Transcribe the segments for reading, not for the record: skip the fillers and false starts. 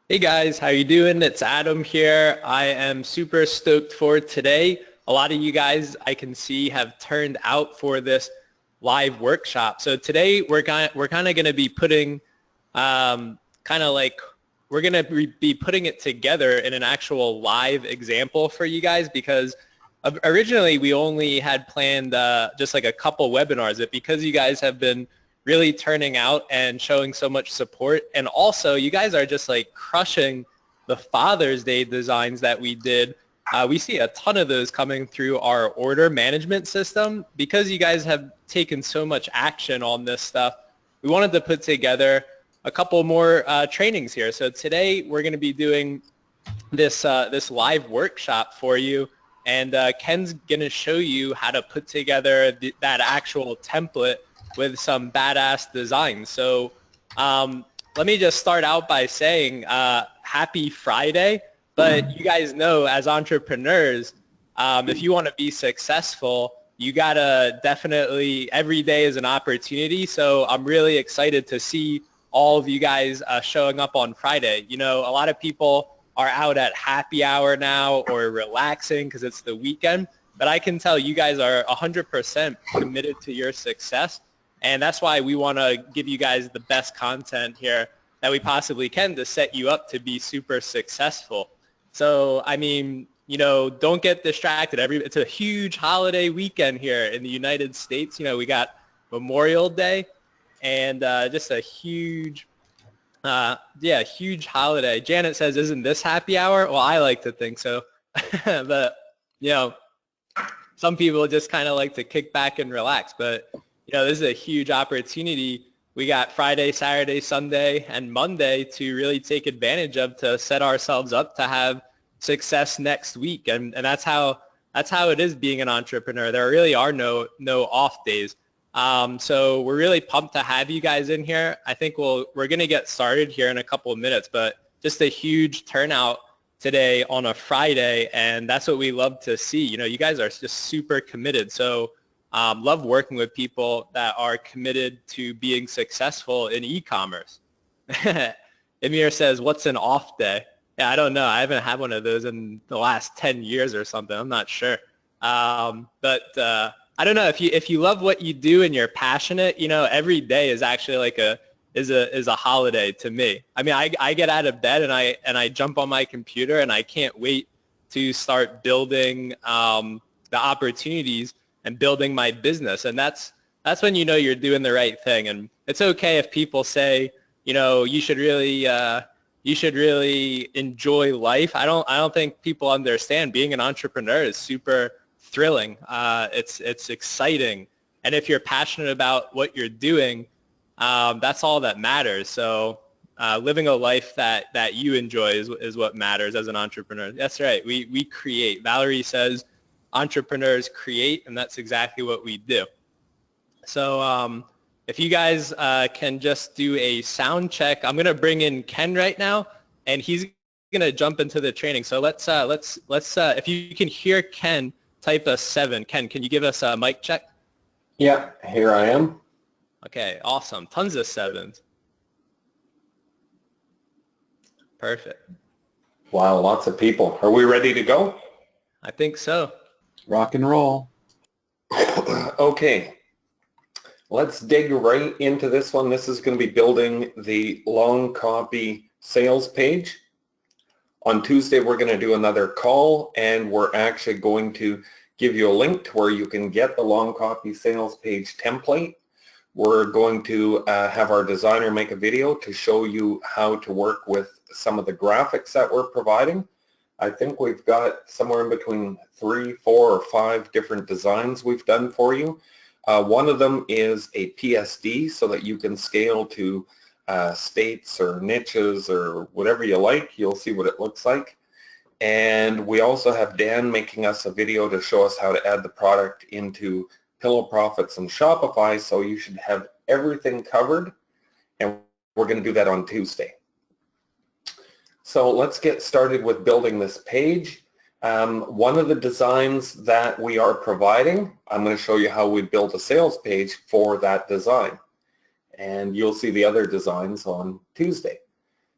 Hey guys, how you doing? It's Adam here. I am super stoked for today. A lot of you guys I can see have turned out for this live workshop. So today we're kind of going to be putting kind of like we're going to be putting it together in an actual live example for you guys because originally we only had planned just like a couple webinars, but because you guys have been really turning out and showing so much support. And also, you guys are just like crushing the Father's Day designs that we did. We see a ton of those coming through our order management system. Because you guys have taken so much action on this stuff, we wanted to put together a couple more trainings here. So today we're going to be doing this live workshop for you, and Ken's going to show you how to put together that actual template with some badass designs. So let me just start out by saying happy Friday. But you guys know, as entrepreneurs, if you want to be successful, you gotta definitely, every day is an opportunity. So I'm really excited to see all of you guys showing up on Friday. You know, a lot of people are out at happy hour now or relaxing because it's the weekend. But I can tell you guys are 100% committed to your success. And that's why we want to give you guys the best content here that we possibly can to set you up to be super successful. So, I mean, you know, don't get distracted. It's a huge holiday weekend here in the United States. You know, we got Memorial Day and just a huge, huge holiday. Janet says, isn't this happy hour? Well, I like to think so. But, you know, some people just kind of like to kick back and relax. But, you know, this is a huge opportunity. We got Friday, Saturday, Sunday, and Monday to really take advantage of to set ourselves up to have success next week. And that's how it is being an entrepreneur. There really are no off days. So we're really pumped to have you guys in here. I think we're going to get started here in a couple of minutes, but just a huge turnout today on a Friday, and that's what we love to see. You know, you guys are just super committed. So love working with people that are committed to being successful in e-commerce. Emir says, what's an off day? Yeah, I don't know. I haven't had one of those in the last 10 years or something. I'm not sure. But I don't know, if you love what you do and you're passionate, you know, every day is actually like is a holiday to me. I mean, I get out of bed and I jump on my computer and I can't wait to start building the opportunities and building my business. And that's when you know you're doing the right thing. And it's okay if people say, you know, you should really enjoy life. I don't think people understand being an entrepreneur is super thrilling. It's exciting. And if you're passionate about what you're doing, that's all that matters. So living a life that you enjoy is what matters as an entrepreneur. That's right. We create. Valerie says entrepreneurs create, and that's exactly what we do. So if you guys can just do a sound check, I'm going to bring in Ken right now, and he's going to jump into the training. So let's if you can hear Ken, type a 7. Ken, can you give us a mic check? Yeah, here I am. Okay, awesome. Tons of 7s. Perfect. Wow, lots of people. Are we ready to go? I think so. Rock and roll. Okay, let's dig right into this one. This is going to be building the long copy sales page. On Tuesday, we're going to do another call, and we're actually going to give you a link to where you can get the long copy sales page template. We're going to have our designer make a video to show you how to work with some of the graphics that we're providing. I think we've got somewhere in between 3, 4, or 5 different designs we've done for you. One of them is a PSD so that you can scale to states or niches or whatever you like. You'll see what it looks like. And we also have Dan making us a video to show us how to add the product into Pillow Profits and Shopify, so you should have everything covered, and we're going to do that on Tuesday. So let's get started with building this page. One of the designs that we are providing, I'm going to show you how we build a sales page for that design. And you'll see the other designs on Tuesday.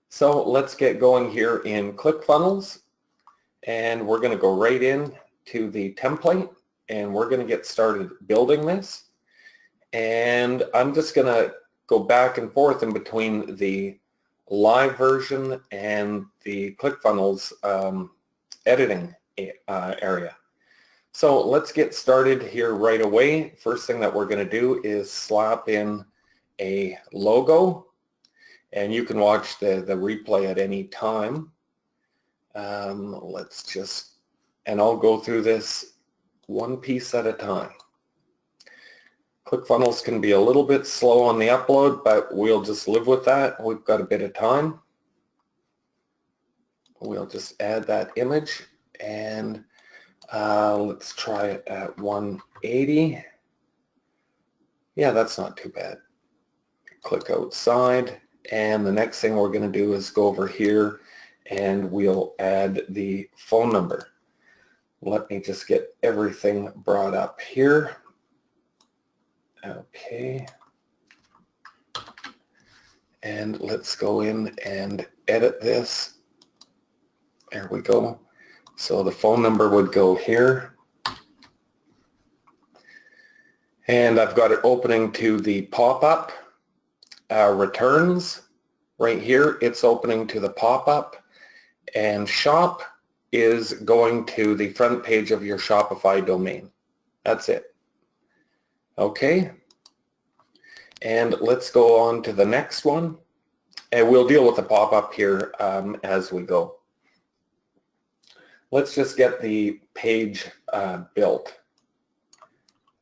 So let's get going here in ClickFunnels, and we're going to go right in to the template, and we're going to get started building this. And I'm just going to go back and forth in between the live version and the ClickFunnels editing area. So let's get started here right away. First thing that we're going to do is slap in a logo, and you can watch the replay at any time. And I'll go through this one piece at a time. ClickFunnels can be a little bit slow on the upload, but we'll just live with that. We've got a bit of time. We'll just add that image, and let's try it at 180. Yeah, that's not too bad. Click outside, and the next thing we're going to do is go over here and we'll add the phone number. Let me just get everything brought up here. Okay. And let's go in and edit this. There we go. So the phone number would go here. And I've got it opening to the pop-up. Returns right here, it's opening to the pop-up. And shop is going to the front page of your Shopify domain. That's it. Okay. And let's go on to the next one. And we'll deal with the pop-up here as we go. Let's just get the page built.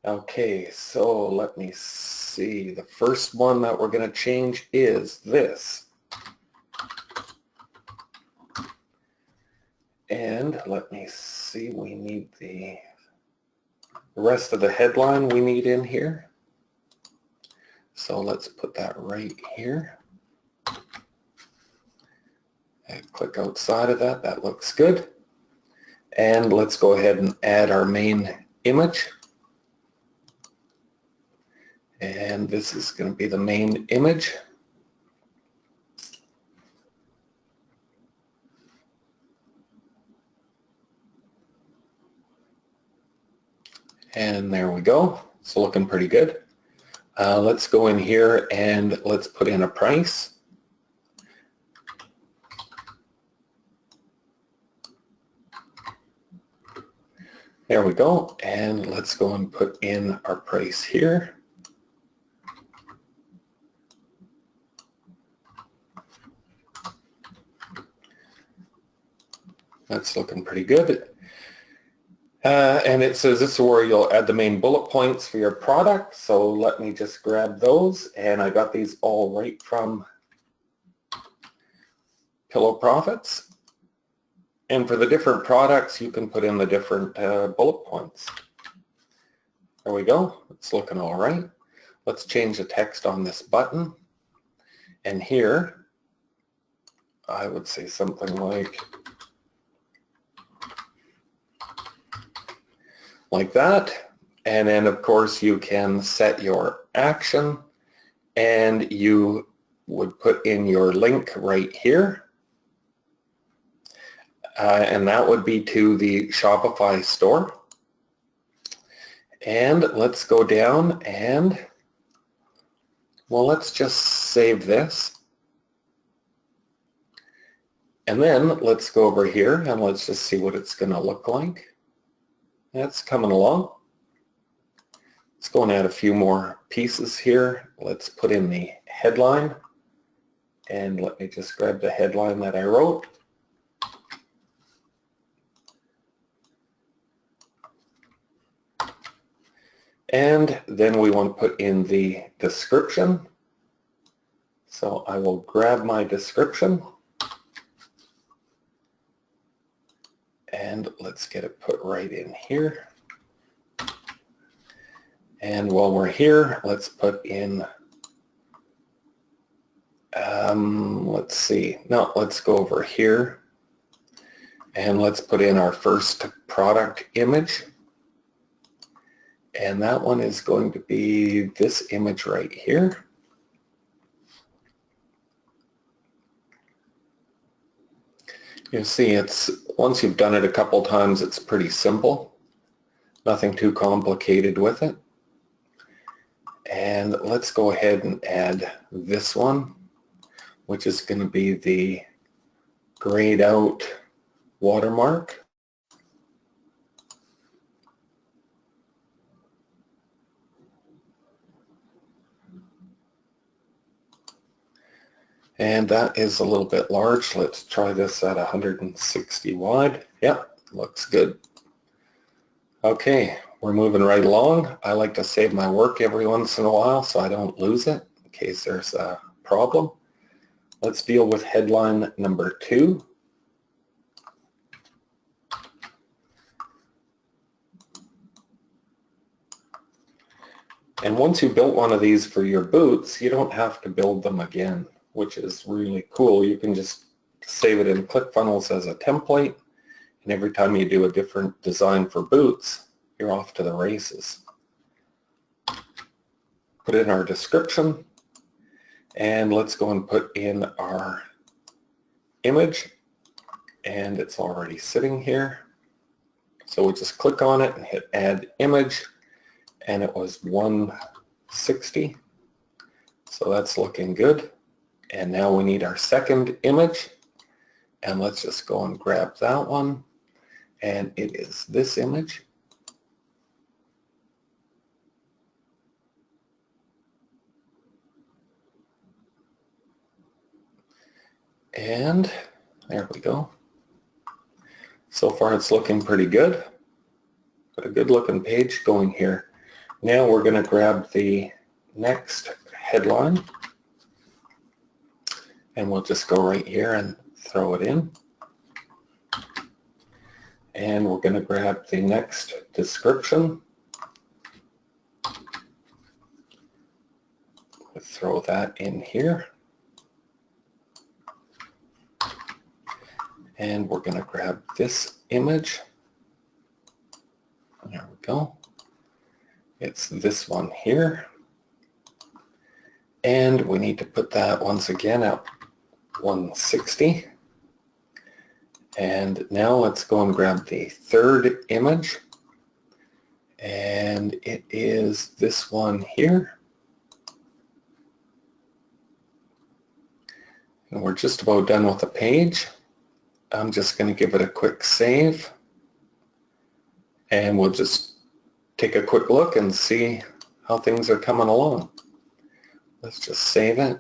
Okay, so let me see. The first one that we're going to change is this. And let me see, we need the rest of the headline we need in here. So let's put that right here. And click outside of that, that looks good. And let's go ahead and add our main image. And this is going to be the main image. And there we go. It's looking pretty good. Let's go in here and let's put in a price. There we go. And let's go and put in our price here. That's looking pretty good. And it says this is where you'll add the main bullet points for your product. So let me just grab those. And I got these all right from Pillow Profits. And for the different products, you can put in the different bullet points. There we go. It's looking all right. Let's change the text on this button. And here, I would say something like that. And then of course you can set your action, and you would put in your link right here. And that would be to the Shopify store. And let's go down and, well, let's just save this. And then let's go over here and let's just see what it's going to look like. That's coming along. Let's go and add a few more pieces here. Let's put in the headline. And let me just grab the headline that I wrote. And then we want to put in the description. So I will grab my description. And let's get it put right in here. And while we're here, let's put in, let's see, no, let's go over here. And let's put in our first product image. And that one is going to be this image right here. You see, it's once you've done it a couple times, it's pretty simple. Nothing too complicated with it. And let's go ahead and add this one, which is going to be the grayed out watermark. And that is a little bit large. Let's try this at 160 wide. Yep, looks good. Okay, we're moving right along. I like to save my work every once in a while so I don't lose it in case there's a problem. Let's deal with headline number 2. And once you built one of these for your boots, you don't have to build them again, which is really cool. You can just save it in ClickFunnels as a template, and every time you do a different design for boots, you're off to the races. Put in our description, and let's go and put in our image, and it's already sitting here. So we'll just click on it and hit add image, and it was 160. So that's looking good. And now we need our second image, and let's just go and grab that one, and it is this image. And there we go. So far it's looking pretty good. Got a good looking page going here. Now we're going to grab the next headline, and we'll just go right here and throw it in. And we're going to grab the next description. We'll throw that in here. And we're going to grab this image. There we go. It's this one here. And we need to put that once again at 160. And now let's go and grab the third image. And it is this one here. And we're just about done with the page. I'm just going to give it a quick save. And we'll just take a quick look and see how things are coming along. Let's just save it.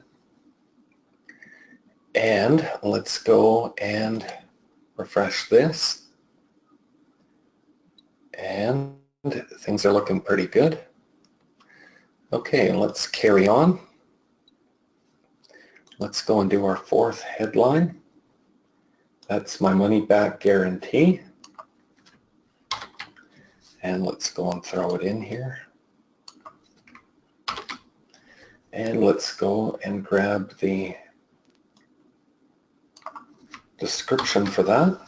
And let's go and refresh this. And things are looking pretty good. Okay, let's carry on. Let's go and do our fourth headline. That's my money back guarantee. And let's go and throw it in here. And let's go and grab the description for that.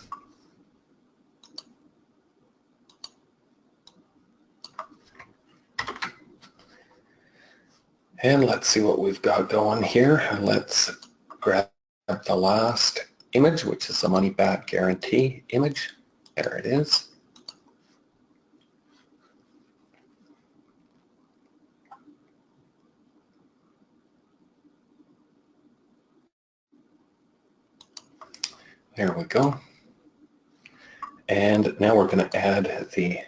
And let's see what we've got going here. Let's grab the last image, which is the money back guarantee image. There it is. There we go. And now we're going to add the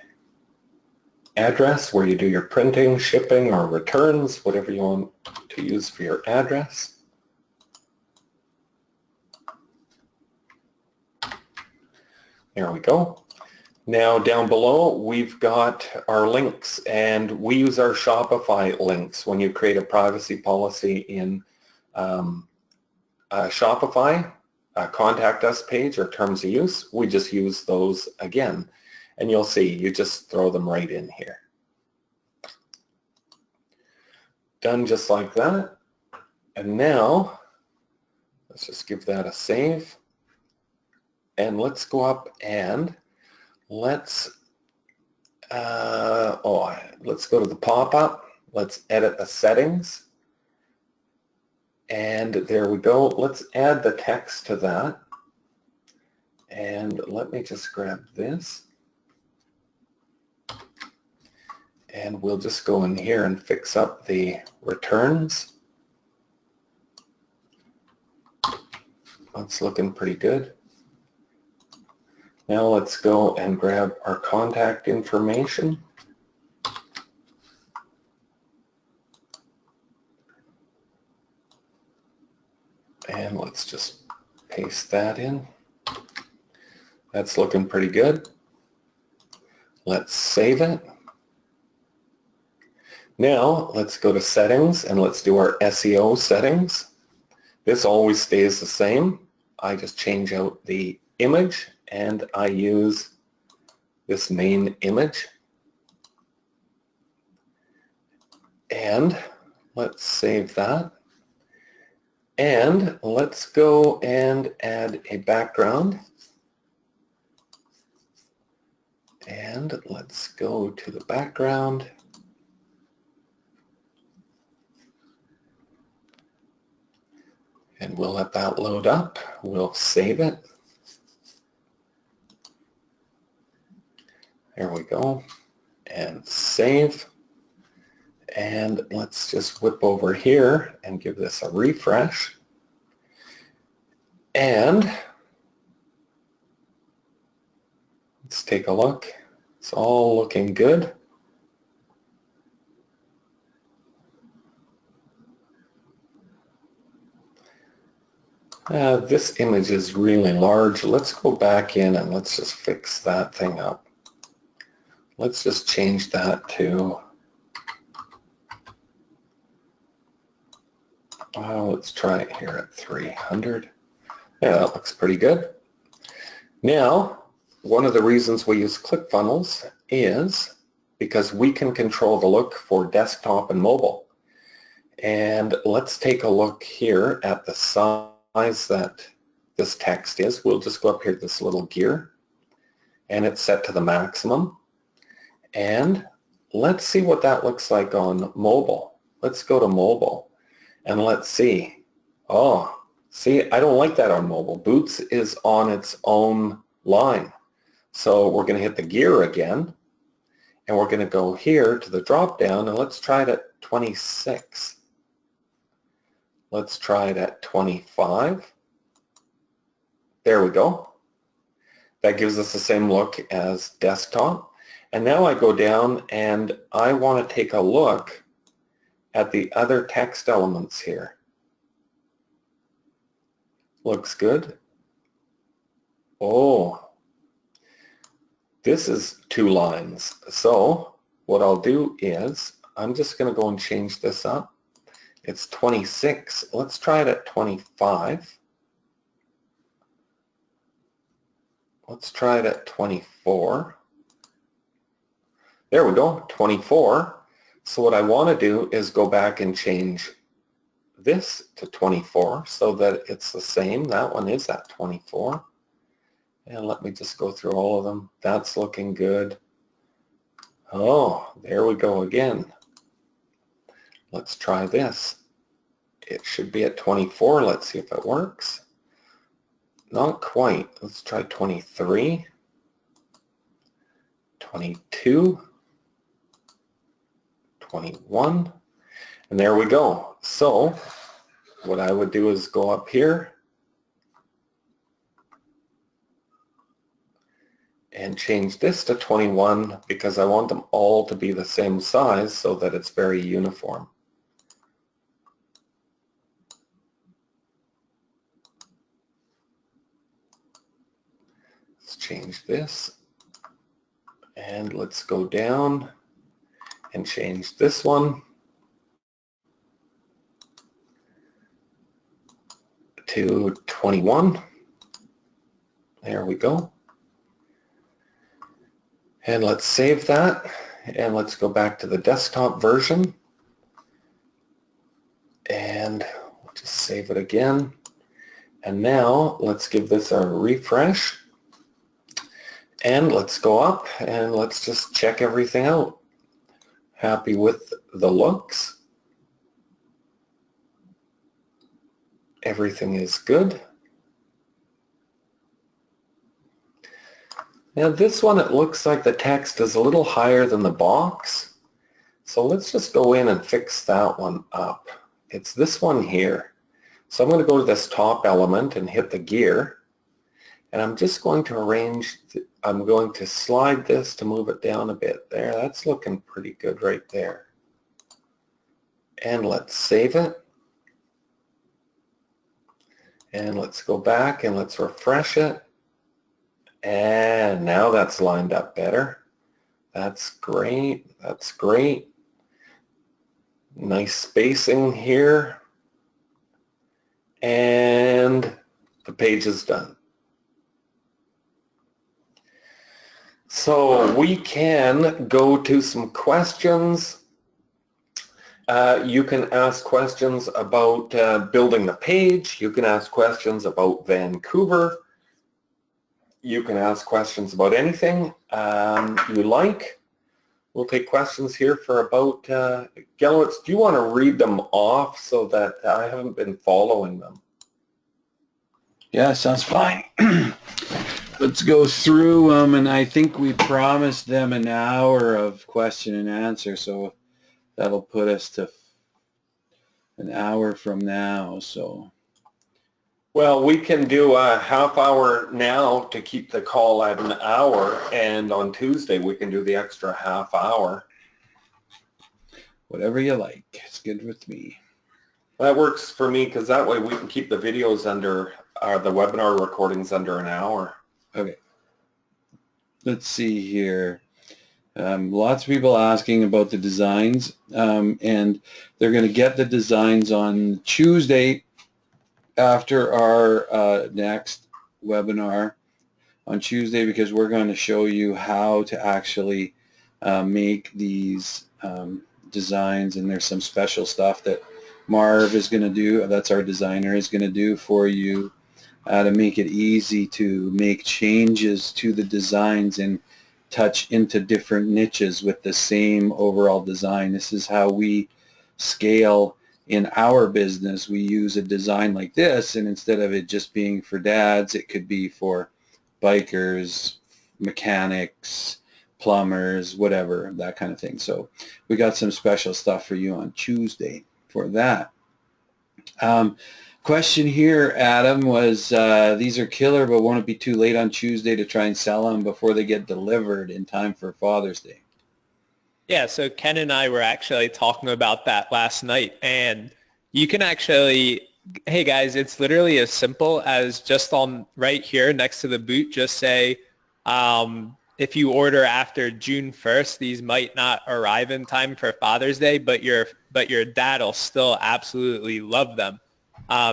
address where you do your printing, shipping, or returns, whatever you want to use for your address. There we go. Now down below we've got our links, and we use our Shopify links. When you create a privacy policy in Shopify, contact us page or terms of use, we just use those again. And you'll see, you just throw them right in here. Done just like that. And now, let's just give that a save. And let's go up and let's go to the pop-up. Let's edit the settings. And there we go. Let's add the text to that. And let me just grab this. And we'll just go in here and fix up the returns. That's looking pretty good. Now let's go and grab our contact information. And let's just paste that in. That's looking pretty good. Let's save it. Now let's go to settings and let's do our SEO settings. This always stays the same. I just change out the image and I use this main image. And let's save that. And let's go and add a background. And let's go to the background. And we'll let that load up. We'll save it. There we go. And save. And let's just whip over here and give this a refresh. And let's take a look. It's all looking good. This image is really large. Let's go back in and let's just fix that thing up. Let's just change that to, let's try it here at 300. Yeah, that looks pretty good. Now, one of the reasons we use ClickFunnels is because we can control the look for desktop and mobile. And let's take a look here at the size that this text is. We'll just go up here to this little gear and it's set to the maximum. And let's see what that looks like on mobile. Let's go to mobile and let's see. Oh, see, I don't like that on mobile. Boots is on its own line. So we're going to hit the gear again and we're going to go here to the drop down and let's try it at 26. Let's try it at 25. There we go. That gives us the same look as desktop. And now I go down and I want to take a look at the other text elements here. Looks good. Oh, this is 2 lines. So what I'll do is I'm just going to go and change this up. It's 26. Let's try it at 25. Let's try it at 24. There we go, 24. So what I want to do is go back and change this to 24 so that it's the same. That one is at 24. And let me just go through all of them. That's looking good. Oh, there we go again. Let's try this. It should be at 24. Let's see if it works. Not quite. Let's try 23. 22. 21. And there we go. So what I would do is go up here and change this to 21 because I want them all to be the same size so that it's very uniform. Let's change this and let's go down and change this one to 21. There we go. And let's save that and let's go back to the desktop version and we'll just save it again. And now let's give this a refresh and let's go up and let's just check everything out. Happy with the looks. Everything is good. Now this one, it looks like the text is a little higher than the box. So let's just go in and fix that one up. It's this one here. So I'm going to go to this top element and hit the gear. And I'm just going to arrange, I'm going to slide this to move it down a bit there. That's looking pretty good right there. And let's save it. And let's go back and let's refresh it. And now that's lined up better. That's great. That's great. Nice spacing here. And the page is done. So we can go to some questions. You can ask questions about building the page. You can ask questions about Vancouver. You can ask questions about anything you like. We'll take questions here for about, Gelowitz, do you want to read them off so that I haven't been following them? Yeah, sounds fine. Let's go through them, and I think we promised them an hour of question and answer, so that'll put us to an hour from now. So, well, we can do a half hour now to keep the call at an hour, and on Tuesday we can do the extra half hour. Whatever you like. It's good with me. That works for me because that way we can keep the videos under, the webinar recordings under an hour. Okay. Let's see here. Lots of people asking about the designs, and they're going to get the designs on Tuesday after our next webinar on Tuesday, because we're going to show you how to actually make these designs, and there's some special stuff that Marv is going to do, that's our designer, is going to do for you to make it easy to make changes to the designs and touch into different niches with the same overall design. This is how we scale in our business. We use a design like this, and instead of it just being for dads, it could be for bikers, mechanics, plumbers, whatever, that kind of thing. So we got some special stuff for you on Tuesday for that. Question here, Adam, was these are killer, but won't it be too late on Tuesday to try and sell them before they get delivered in time for Father's Day? Yeah, so Ken and I were actually talking about that last night, and you can actually, hey guys, it's literally as simple as just on right here next to the boot, just say, if you order after June 1st, these might not arrive in time for Father's Day, but your dad will still absolutely love them.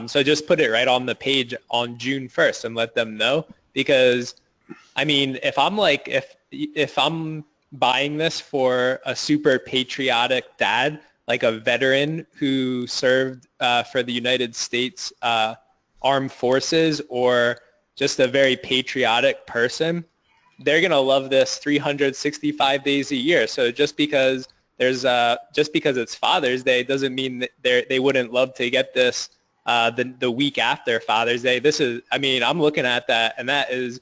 So just put it right on the page on June 1st and let them know, because I mean, if I'm buying this for a super patriotic dad, like a veteran who served for the United States Armed Forces, or just a very patriotic person, they're going to love this 365 days a year. So just because it's Father's Day doesn't mean that they wouldn't love to get this the week after Father's Day. This is, I mean, I'm looking at that, and that is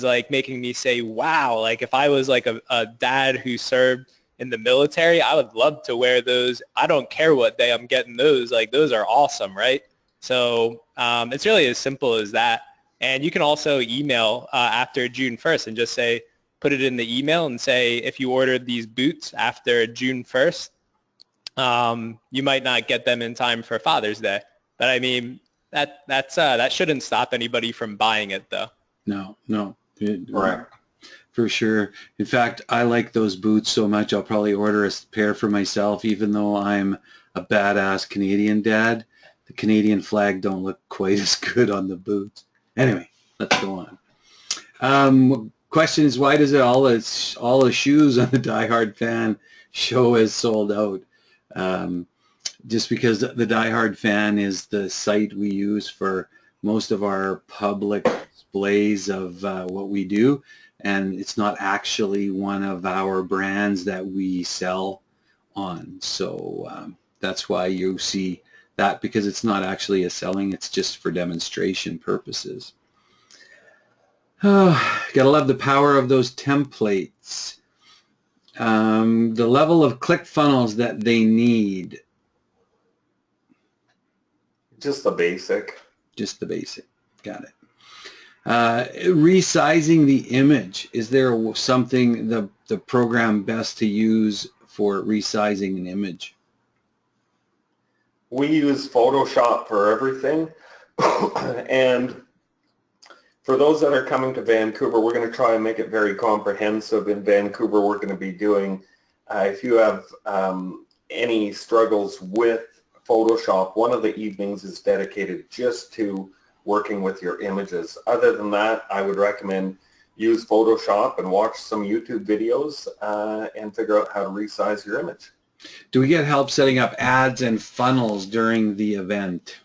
like making me say, wow, like if I was like a dad who served in the military, I would love to wear those. I don't care what day I'm getting those. Like, those are awesome, right? So it's really as simple as that. And you can also email after June 1st and just say, put it in the email and say, if you ordered these boots after June 1st, you might not get them in time for Father's Day. But I mean, that shouldn't stop anybody from buying it, though. No. Right. For sure. In fact, I like those boots so much, I'll probably order a pair for myself, even though I'm a badass Canadian dad. The Canadian flag don't look quite as good on the boots. Anyway, let's go on. Question is, why does all the shoes on the Die Hard Fan show as sold out? Just because the Die Hard Fan is the site we use for most of our public displays of what we do, and it's not actually one of our brands that we sell on. So that's why you see that, because it's not actually a selling, it's just for demonstration purposes. Oh, gotta love the power of those templates. The level of ClickFunnels that they need. Just the basic. Just the basic. Got it. Resizing the image. Is there something the program best to use for resizing an image? We use Photoshop for everything. And for those that are coming to Vancouver, we're going to try and make it very comprehensive. In Vancouver, we're going to be doing, if you have any struggles with Photoshop, one of the evenings is dedicated just to working with your images. Other than that, I would recommend use Photoshop and watch some YouTube videos and figure out how to resize your image. Do we get help setting up ads and funnels during the event?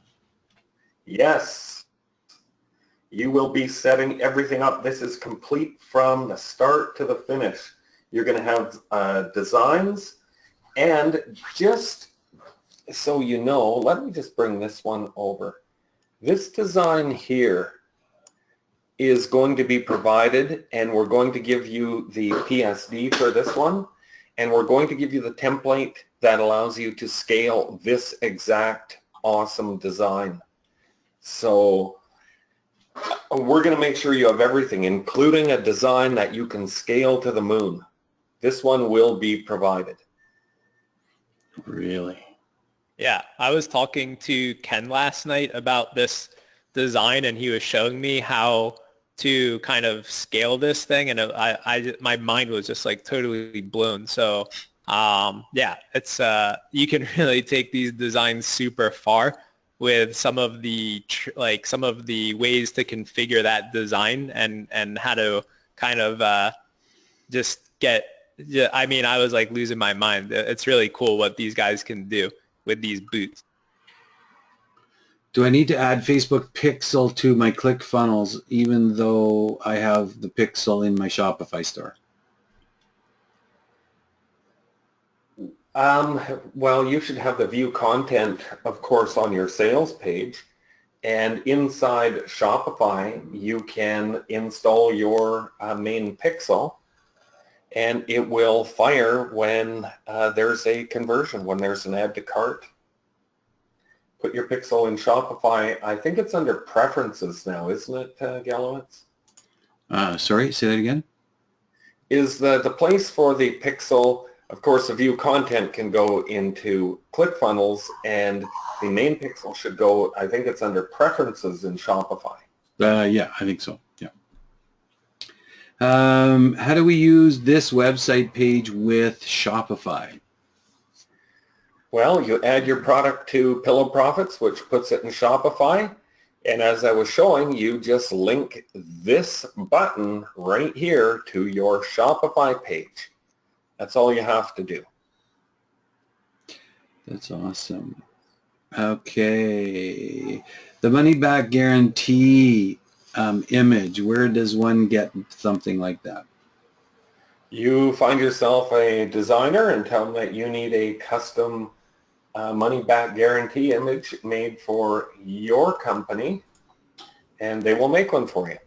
Yes. You will be setting everything up. This is complete from the start to the finish. You're going to have designs, and just so you know, let me just bring this one over. This design here is going to be provided, and we're going to give you the PSD for this one, and we're going to give you the template that allows you to scale this exact awesome design. So we're going to make sure you have everything, including a design that you can scale to the moon. This one will be provided. Really? Yeah, I was talking to Ken last night about this design, and he was showing me how to kind of scale this thing, and my mind was just like totally blown. So yeah, it's you can really take these designs super far with some of the ways to configure that design and how to kind of just get. Yeah, I mean, I was like losing my mind. It's really cool what these guys can do with these boots. Do I need to add Facebook Pixel to my ClickFunnels even though I have the Pixel in my Shopify store? Well, you should have the view content, of course, on your sales page. And inside Shopify, you can install your main Pixel, and it will fire when there's a conversion, when there's an add to cart. Put your Pixel in Shopify. I think it's under preferences now, isn't it, Gallowitz? Sorry, say that again? Is the place for the Pixel, of course, the view content can go into ClickFunnels, and the main Pixel should go, I think it's under preferences in Shopify. Yeah, I think so, yeah. How do we use this website page with Shopify? Well, you add your product to Pillow Profits, which puts it in Shopify. And as I was showing, you just link this button right here to your Shopify page. That's all you have to do. That's awesome. Okay. The money back guarantee image, where does one get something like that? You find yourself a designer and tell them that you need a custom money back guarantee image made for your company, and they will make one for you.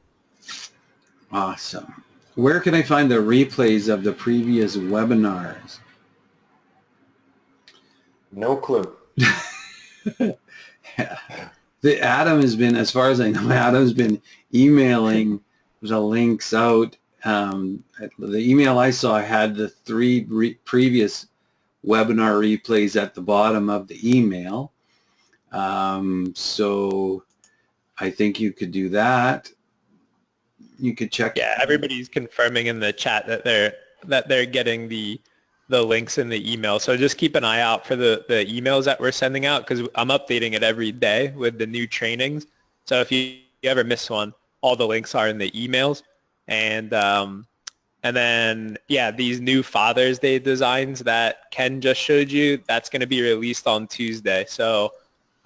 Awesome. Where can I find the replays of the previous webinars? No clue. Adam has been, as far as I know, Adam's been emailing the links out. The email I saw had the three previous webinar replays at the bottom of the email. So I think you could do that. You could check. Yeah, everybody's confirming in the chat that they're getting the links in the email. So just keep an eye out for the emails that we're sending out, because I'm updating it every day with the new trainings. So if you ever miss one, all the links are in the emails. And then, yeah, these new Father's Day designs that Ken just showed you, that's going to be released on Tuesday. So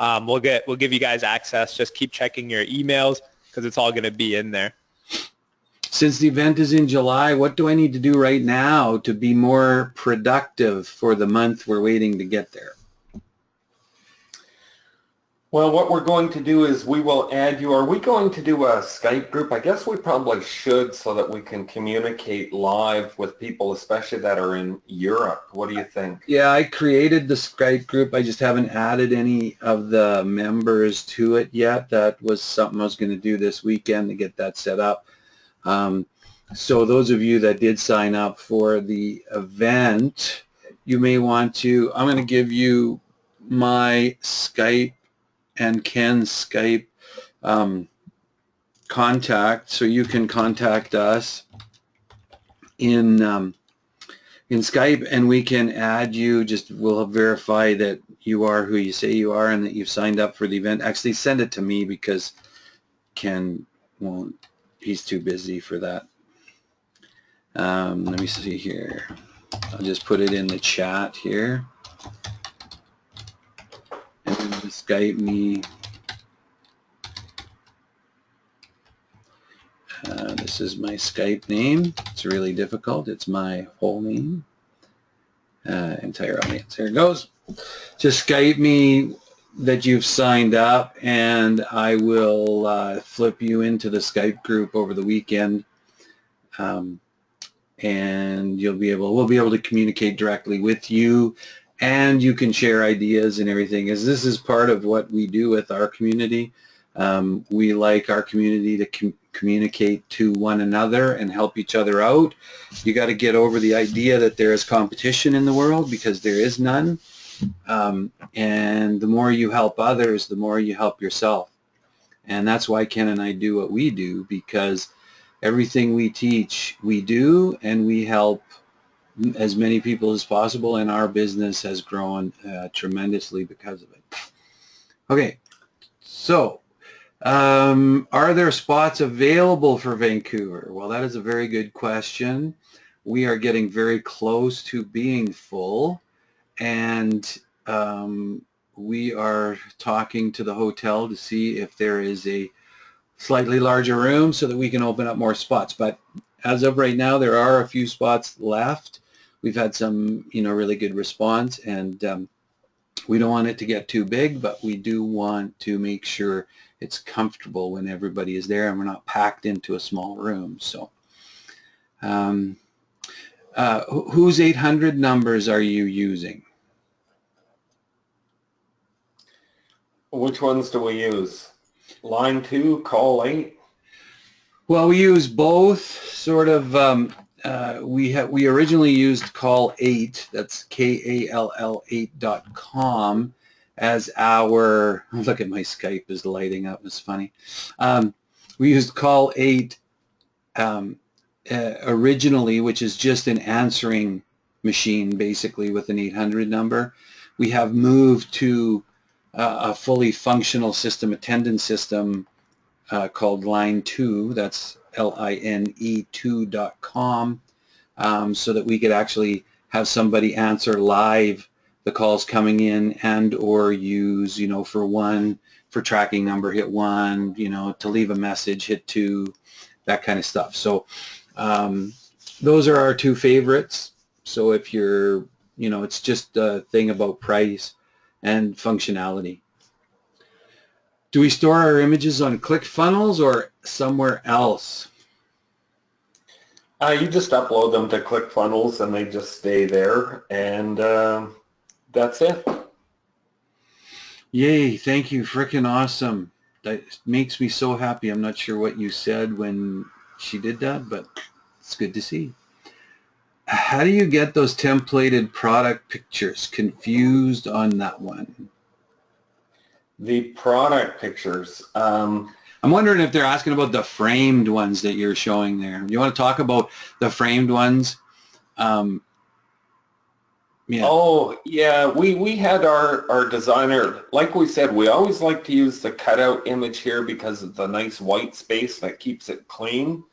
we'll give you guys access. Just keep checking your emails, because it's all going to be in there. Since the event is in July, what do I need to do right now to be more productive for the month we're waiting to get there? Well, what we're going to do is we will add you. Are we going to do a Skype group? I guess we probably should so that we can communicate live with people, especially that are in Europe. What do you think? Yeah, I created the Skype group. I just haven't added any of the members to it yet. That was something I was going to do this weekend to get that set up. So those of you that did sign up for the event, you may want to, I'm going to give you my Skype and Ken's Skype contact, so you can contact us in Skype, and we can add you. Just we'll verify that you are who you say you are and that you've signed up for the event. Actually, send it to me because Ken won't. He's too busy for that. Let me see here. I'll just put it in the chat here. And then Skype me. This is my Skype name. It's really difficult. It's my whole name. Entire audience. Here it goes. Just Skype me that you've signed up, and I will flip you into the Skype group over the weekend. And we'll be able to communicate directly with you, and you can share ideas and everything, as this is part of what we do with our community. We like our community to communicate to one another and help each other out. You got to get over the idea that there is competition in the world, because there is none. And the more you help others, the more you help yourself. And that's why Ken and I do what we do, because everything we teach, we do, and we help as many people as possible, and our business has grown tremendously because of it. Okay, so are there spots available for Vancouver? Well, that is a very good question. We are getting very close to being full, and we are talking to the hotel to see if there is a slightly larger room so that we can open up more spots. But as of right now, there are a few spots left. We've had some, really good response, and we don't want it to get too big, but we do want to make sure it's comfortable when everybody is there and we're not packed into a small room. So whose 800 numbers are you using? Which ones do we use? Line 2, call 8? Well, we use both, sort of. We originally used call 8, that's KALL 8.com, as our, look at my Skype is lighting up, it's funny. We used call 8 originally, which is just an answering machine basically with an 800 number. We have moved to a fully functional system, attendance system called Line 2, that's LINE2.com, so that we could actually have somebody answer live the calls coming in, and or use, for tracking number, hit 1, to leave a message, hit 2, that kind of stuff. So those are our two favorites. So if you're, it's just a thing about price and functionality. Do we store our images on ClickFunnels or somewhere else? You just upload them to ClickFunnels and they just stay there, and that's it. Yay, thank you, frickin' awesome. That makes me so happy. I'm not sure what you said when she did that, but it's good to see. How do you get those templated product pictures? Confused on that one. The product pictures. I'm wondering if they're asking about the framed ones that you're showing there. You want to talk about the framed ones? Yeah. Oh, yeah. We had our designer, like we said, we always like to use the cutout image here because of the nice white space that keeps it clean.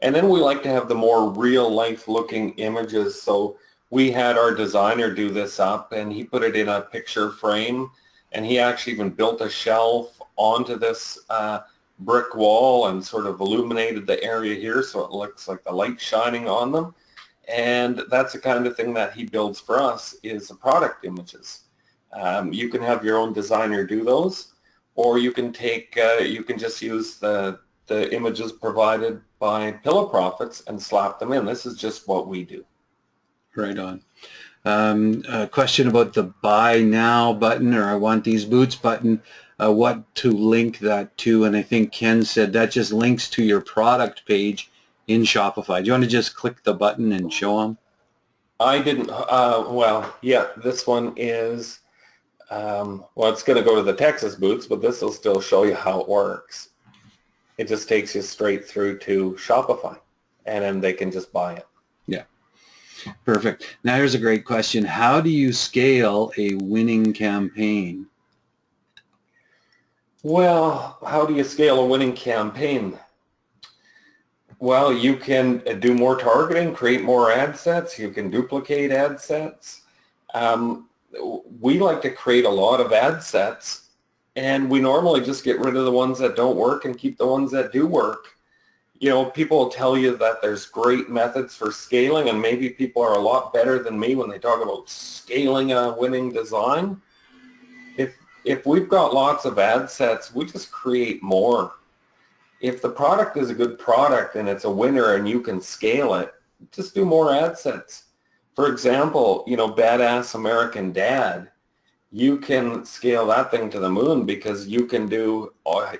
And then we like to have the more real life looking images. So we had our designer do this up, and he put it in a picture frame, and he actually even built a shelf onto this brick wall and sort of illuminated the area here so it looks like the light shining on them. And that's the kind of thing that he builds for us, is the product images. You can have your own designer do those. or you can take, you can just use the images provided by Pillow Profits and slap them in. This is just what we do. Right on. A question about the buy now button, or I want these boots button, what to link that to, and I think Ken said that just links to your product page in Shopify. Do you want to just click the button and show them? I didn't, well, yeah, this one is, well, it's going to go to the Texas boots, but this will still show you how it works. It just takes you straight through to Shopify, and then they can just buy it. Yeah. Perfect. Now here's a great question. How do you scale a winning campaign? Well, how do you scale a winning campaign? Well, you can do more targeting, create more ad sets. You can duplicate ad sets. We like to create a lot of ad sets, and we normally just get rid of the ones that don't work and keep the ones that do work. You know, people will tell you that there's great methods for scaling, and maybe people are a lot better than me when they talk about scaling a winning design. If we've got lots of ad sets, we just create more. If the product is a good product and it's a winner and you can scale it, just do more ad sets. For example, you know, Badass American Dad, you can scale that thing to the moon because you can do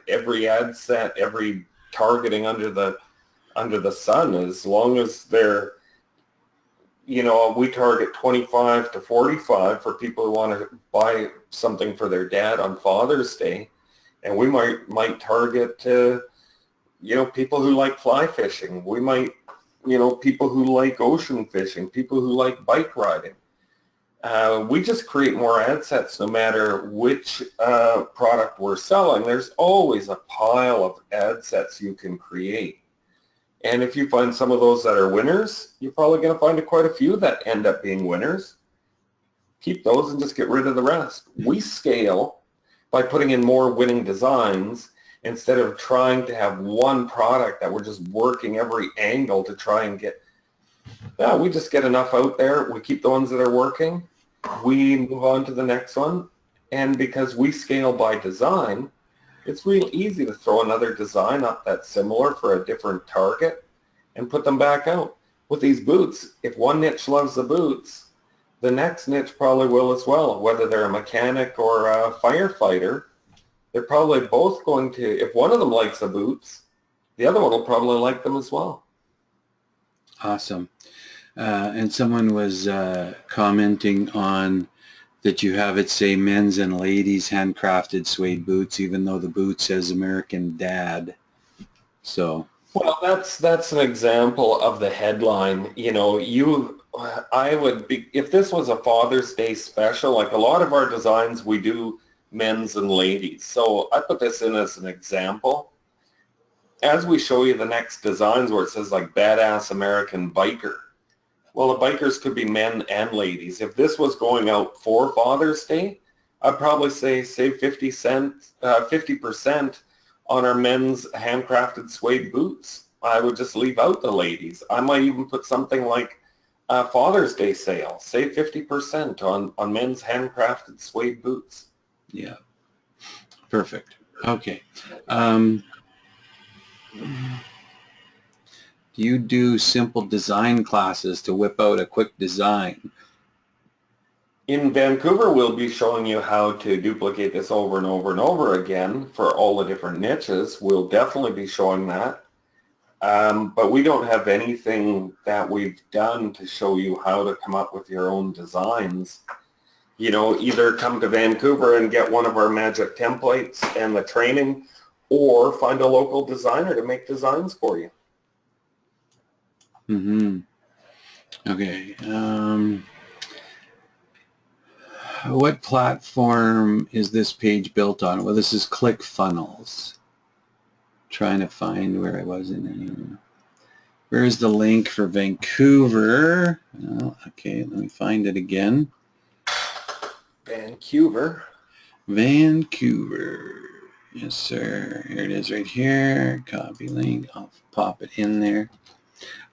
every ad set, every targeting under the sun, as long as they're, you know, we target 25 to 45 for people who want to buy something for their dad on Father's Day, and we might target you know, people who like fly fishing. We might, you know, people who like ocean fishing, people who like bike riding. We just create more ad sets no matter which product we're selling. There's always a pile of ad sets you can create. And if you find some of those that are winners, you're probably going to find quite a few that end up being winners. Keep those and just get rid of the rest. We scale by putting in more winning designs instead of trying to have one product that we're just working every angle to try and get. Yeah, we just get enough out there. We keep the ones that are working. We move on to the next one. And because we scale by design, it's real easy to throw another design up that's similar for a different target and put them back out. With these boots, if one niche loves the boots, the next niche probably will as well. Whether they're a mechanic or a firefighter, they're probably both going to, if one of them likes the boots, the other one will probably like them as well. Awesome. And someone was commenting on that you have it say men's and ladies handcrafted suede boots, even though the boot says American Dad. So. Well, that's an example of the headline. You know, I would be, if this was a Father's Day special, like a lot of our designs, we do men's and ladies. So I put this in as an example. As we show you the next designs where it says like Badass American Biker, well, the bikers could be men and ladies. If this was going out for Father's Day, I'd probably say save 50% on our men's handcrafted suede boots. I would just leave out the ladies. I might even put something like Father's Day sale, save 50% on men's handcrafted suede boots. Yeah, perfect. Okay. You do simple design classes to whip out a quick design. In Vancouver, we'll be showing you how to duplicate this over and over and over again for all the different niches. We'll definitely be showing that. But we don't have anything that we've done to show you how to come up with your own designs. You know, either come to Vancouver and get one of our magic templates and the training, or find a local designer to make designs for you. Mm-hmm. Okay. What platform is this page built on? Well, this is ClickFunnels. Trying to find where I was in here. Where's the link for Vancouver? Oh, okay, let me find it again. Vancouver. Yes, sir. Here it is right here. Copy link. I'll pop it in there.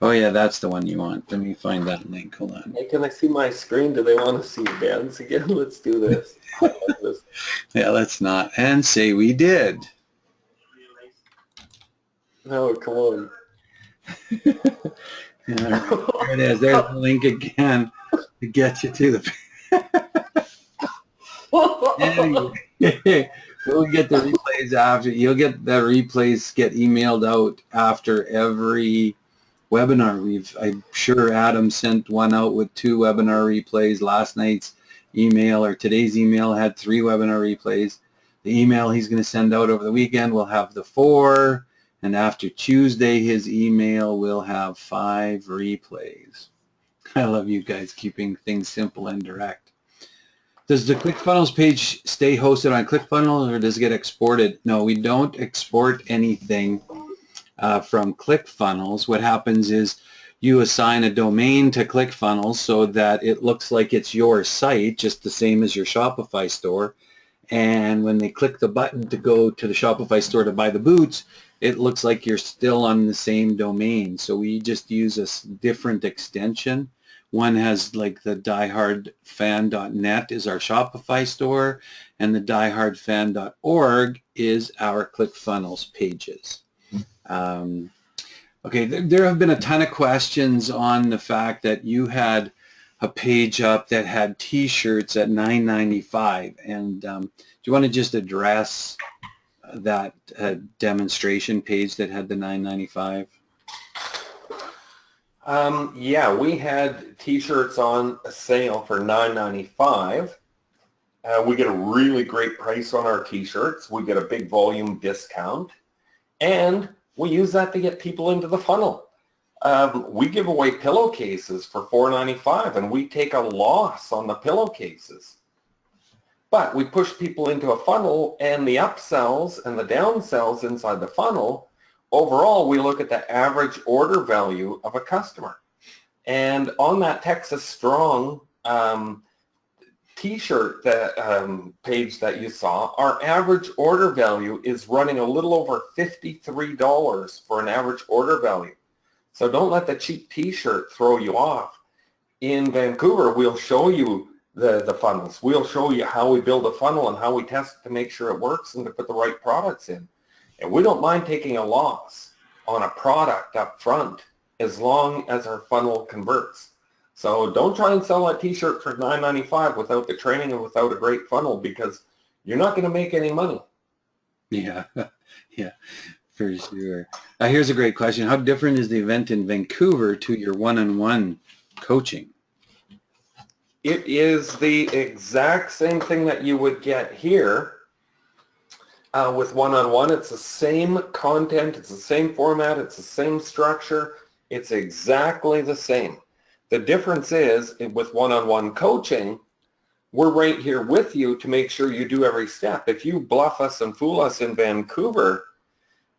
Oh yeah, that's the one you want. Let me find that link. Hold on. Hey, can I see my screen? Do they want to see you dance again? Let's do this. I love this. Yeah, let's not. And say we did. No, come on. Yeah, there it is. There's the link again to get you to the... Anyway, we'll get the replays after. You'll get the replays get emailed out after every webinar. I'm sure Adam sent one out with 2 webinar replays. Last night's email or today's email had 3 webinar replays. The email he's going to send out over the weekend will have the 4, and after Tuesday his email will have 5 replays. I love you guys keeping things simple and direct. Does the ClickFunnels page stay hosted on ClickFunnels, or does it get exported? No, we don't export anything from ClickFunnels. What happens is you assign a domain to ClickFunnels so that it looks like it's your site, just the same as your Shopify store. And when they click the button to go to the Shopify store to buy the boots, it looks like you're still on the same domain. So we just use a different extension. One has like the diehardfan.net is our Shopify store, and the diehardfan.org is our ClickFunnels pages. Okay, there have been a ton of questions on the fact that you had a page up that had T-shirts at $9.95, and do you want to just address that demonstration page that had the $9.95? Yeah, we had T-shirts on a sale for $9.95. We get a really great price on our T-shirts. We get a big volume discount, and we use that to get people into the funnel. We give away pillowcases for $4.95, and we take a loss on the pillowcases. But we push people into a funnel, and the upsells and the downsells inside the funnel, overall, we look at the average order value of a customer. And on that Texas Strong T-shirt page that you saw, our average order value is running a little over $53 for an average order value. So don't let the cheap T-shirt throw you off. In Vancouver, we'll show you the funnels. We'll show you how we build a funnel and how we test to make sure it works and to put the right products in. And we don't mind taking a loss on a product up front as long as our funnel converts. So don't try and sell that T-shirt for $9.95 without the training and without a great funnel, because you're not going to make any money. Yeah, yeah, for sure. Here's a great question. How different is the event in Vancouver to your one-on-one coaching? It is the exact same thing that you would get here. With one-on-one, it's the same content, it's the same format, it's the same structure, it's exactly the same. The difference is, with one-on-one coaching, we're right here with you to make sure you do every step. If you bluff us and fool us in Vancouver,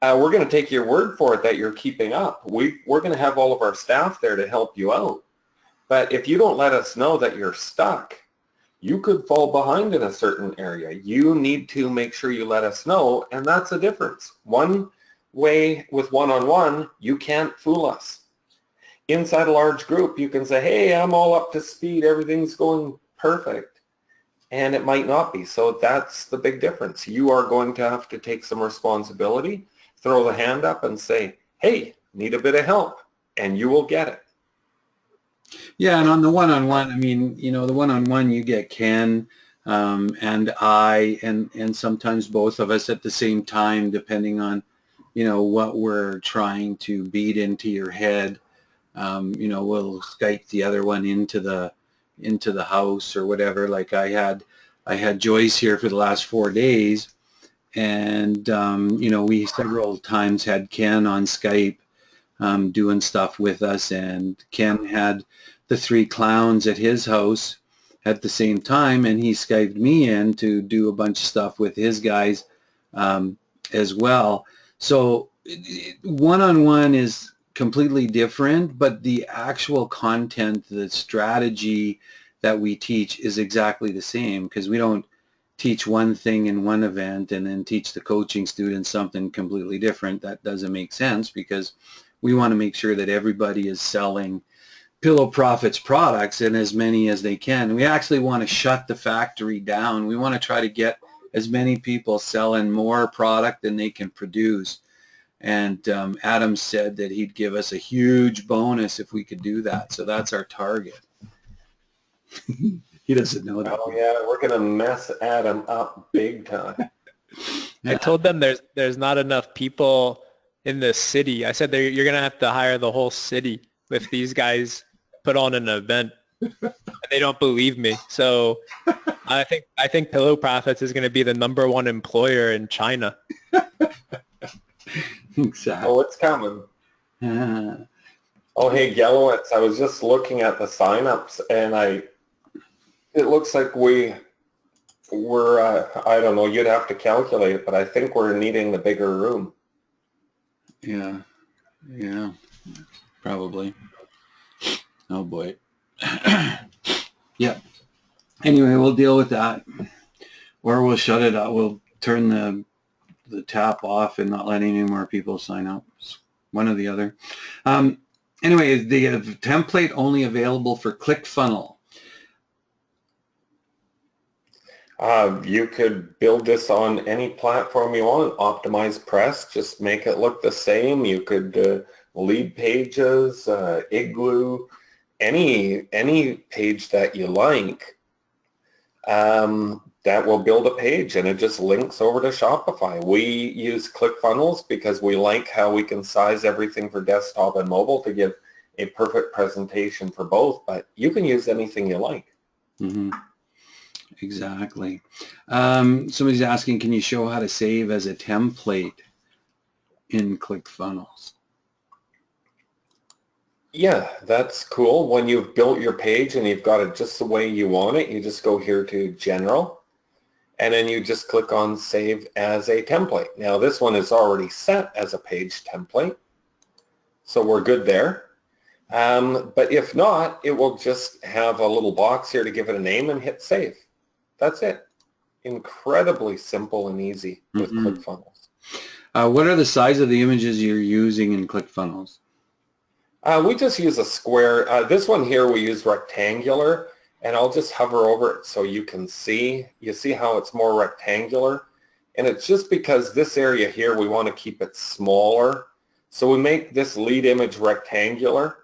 we're going to take your word for it that you're keeping up. We're going to have all of our staff there to help you out. But if you don't let us know that you're stuck, you could fall behind in a certain area. You need to make sure you let us know, and that's the difference. One way with one-on-one, you can't fool us. Inside a large group, you can say, hey, I'm all up to speed, everything's going perfect, and it might not be. So that's the big difference. You are going to have to take some responsibility, throw the hand up and say, hey, need a bit of help, and you will get it. Yeah, and on the one-on-one, I mean, you know, the one-on-one, you get Ken and I and sometimes both of us at the same time, depending on, you know, what we're trying to beat into your head. You know, we'll Skype the other one into the house or whatever. Like I had Joyce here for the last 4 days, and you know, we several times had Ken on Skype doing stuff with us, and Ken had the 3 clowns at his house at the same time, and he Skyped me in to do a bunch of stuff with his guys as well. So one-on-one is completely different, but the actual content, the strategy that we teach is exactly the same, because we don't teach one thing in one event and then teach the coaching students something completely different. That doesn't make sense, because we want to make sure that everybody is selling Pillow Profits products, and as many as they can. We actually want to shut the factory down. We want to try to get as many people selling more product than they can produce. And Adam said that he'd give us a huge bonus if we could do that. So that's our target. He doesn't know that. Oh yeah, we're gonna mess Adam up big time. I told them there's not enough people in the city. I said you're gonna have to hire the whole city if these guys put on an event. And they don't believe me. So I think Pillow Profits is going to be the #1 employer in China. Exactly. Oh, it's coming. Oh, hey, Gallowitz, I was just looking at the signups, and it looks like we're I don't know, you'd have to calculate it, but I think we're needing the bigger room. Yeah, probably. Oh boy. Yeah. Anyway, we'll deal with that, or we'll shut it out. We'll turn the tap off and not let any more people sign up. One or the other. Anyway, the template only available for ClickFunnels. You could build this on any platform you want. Optimize Press, just make it look the same. You could lead pages, Igloo, any page that you like, that will build a page, and it just links over to Shopify. We use ClickFunnels because we like how we can size everything for desktop and mobile to give a perfect presentation for both, but you can use anything you like. Mm-hmm. Exactly. Somebody's asking, can you show how to save as a template in ClickFunnels? Yeah, that's cool. When you've built your page and you've got it just the way you want it, you just go here to General, and then you just click on Save as a Template. Now this one is already set as a page template, so we're good there. But if not, it will just have a little box here to give it a name and hit Save. That's it. Incredibly simple and easy with ClickFunnels. What are the size of the images you're using in ClickFunnels? We just use a square. This one here we use rectangular, and I'll just hover over it so you can see. You see how it's more rectangular? And it's just because this area here we want to keep it smaller. So we make this lead image rectangular,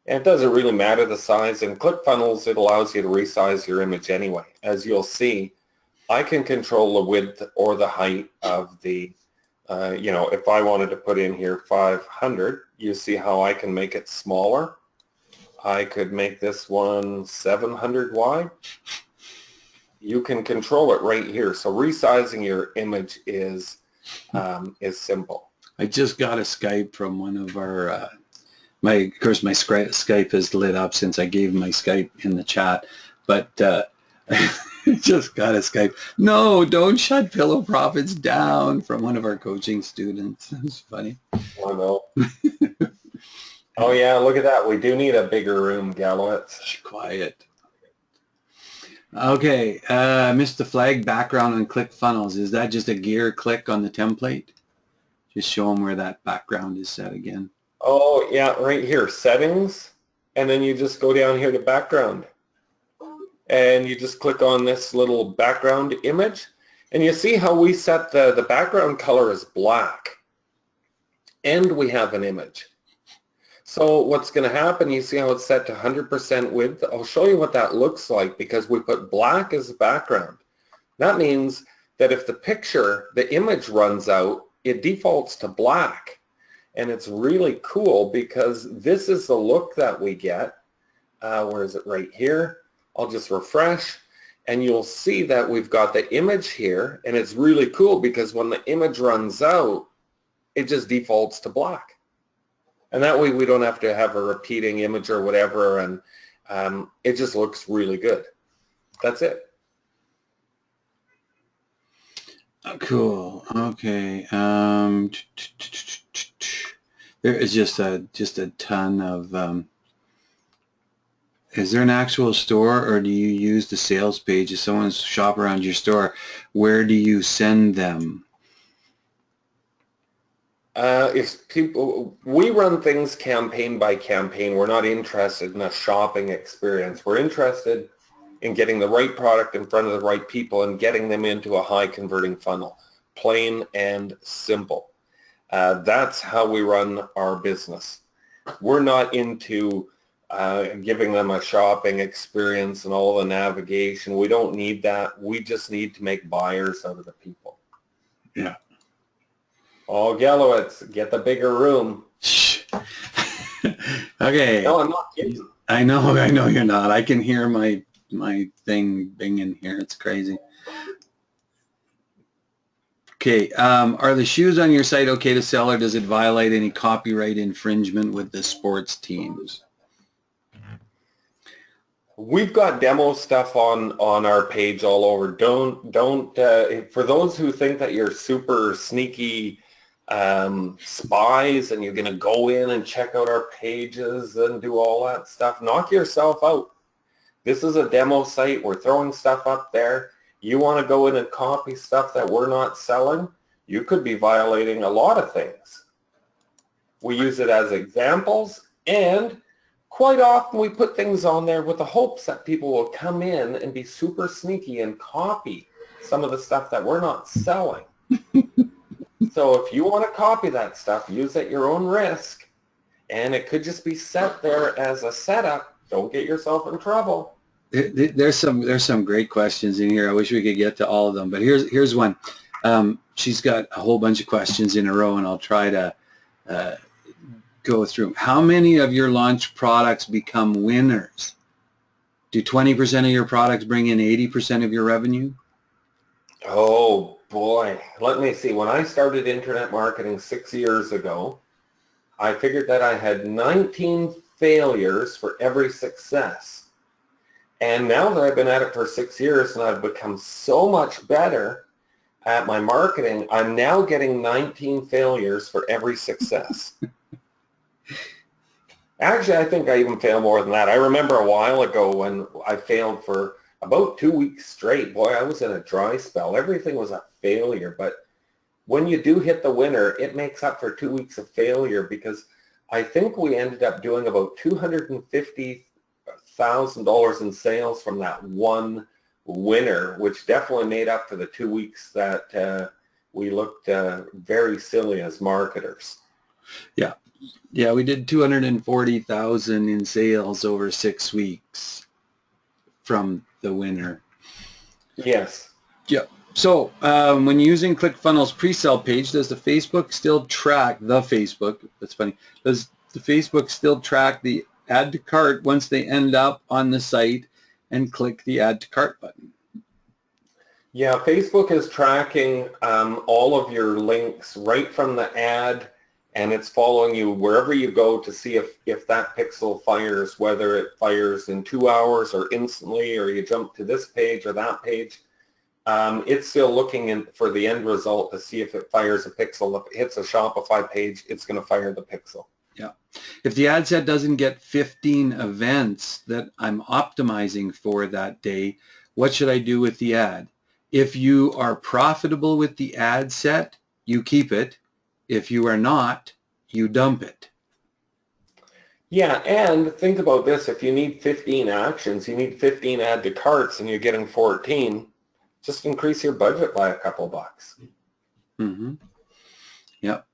and it doesn't really matter the size. In ClickFunnels, it allows you to resize your image anyway. As you'll see, I can control the width or the height of the, if I wanted to put in here 500, you see how I can make it smaller. I could make this one 700 wide. You can control it right here. So resizing your image is simple. I just got a Skype from one of our, of course my Skype is lit up since I gave my Skype in the chat, but just got a Skype. No, don't shut Pillow Profits down, from one of our coaching students. That's funny. Oh, no. Oh, yeah, look at that. We do need a bigger room, Gallowitz. Quiet. Okay, missed the flag background on ClickFunnels. Is that just a gear click on the template? Just show them where that background is set again. Oh, yeah, right here, Settings, and then you just go down here to Background. And you just click on this little background image, and you see how we set the background color as black, and we have an image. So what's going to happen, you see how it's set to 100% width. I'll show you what that looks like because we put black as the background. That means that if the image runs out, it defaults to black. And it's really cool because this is the look that we get. Where is it? Right here. I'll just refresh, and you'll see that we've got the image here, and it's really cool because when the image runs out, it just defaults to black. And that way we don't have to have a repeating image or whatever, and it just looks really good. That's it. Oh, cool. Okay. There is just a ton of... is there an actual store, or do you use the sales page? If someone's shop around your store, where do you send them? If people, we run things campaign by campaign. We're not interested in a shopping experience. We're interested in getting the right product in front of the right people and getting them into a high converting funnel. Plain and simple. That's how we run our business. We're not into giving them a shopping experience and all the navigation. We don't need that. We just need to make buyers out of the people. Yeah. Oh, Gallowitz, get the bigger room. Okay. No, I'm not kidding. I know you're not. I can hear my thing binging here. It's crazy. Okay, are the shoes on your site okay to sell, or does it violate any copyright infringement with the sports teams? We've got demo stuff on our page all over. Don't for those who think that you're super sneaky spies and you're going to go in and check out our pages and do all that stuff, knock yourself out. This is a demo site. We're throwing stuff up there. You want to go in and copy stuff that we're not selling, you could be violating a lot of things. We use it as examples, and quite often we put things on there with the hopes that people will come in and be super sneaky and copy some of the stuff that we're not selling. So if you want to copy that stuff, use at your own risk, and it could just be set there as a setup. Don't get yourself in trouble. There's some great questions in here. I wish we could get to all of them, but here's one. She's got a whole bunch of questions in a row, and I'll try to go through. How many of your launch products become winners? Do 20% of your products bring in 80% of your revenue? Oh boy, let me see. When I started internet marketing 6 years ago, I figured that I had 19 failures for every success. And now that I've been at it for 6 years and I've become so much better at my marketing, I'm now getting 19 failures for every success. Actually, I think I even fail more than that. I remember a while ago when I failed for about 2 weeks straight. Boy, I was in a dry spell. Everything was a failure. But when you do hit the winner, it makes up for 2 weeks of failure, because I think we ended up doing about $250,000 in sales from that one winner, which definitely made up for the 2 weeks that we looked very silly as marketers. Yeah, we did 240,000 in sales over 6 weeks from the winner. Yes. Yeah. So when using ClickFunnels pre-sale page, does the Facebook still track That's funny. Does the Facebook still track the add to cart once they end up on the site and click the add to cart button? Yeah, Facebook is tracking all of your links right from the ad, and it's following you wherever you go to see if that pixel fires, whether it fires in 2 hours or instantly, or you jump to this page or that page. It's still looking for the end result to see if it fires a pixel. If it hits a Shopify page, it's going to fire the pixel. Yeah. If the ad set doesn't get 15 events that I'm optimizing for that day, what should I do with the ad? If you are profitable with the ad set, you keep it. If you are not, you dump it. Yeah, and think about this. If you need 15 actions, you need 15 add to carts, and you're getting 14, just increase your budget by a couple bucks. Mm-hmm. Yep.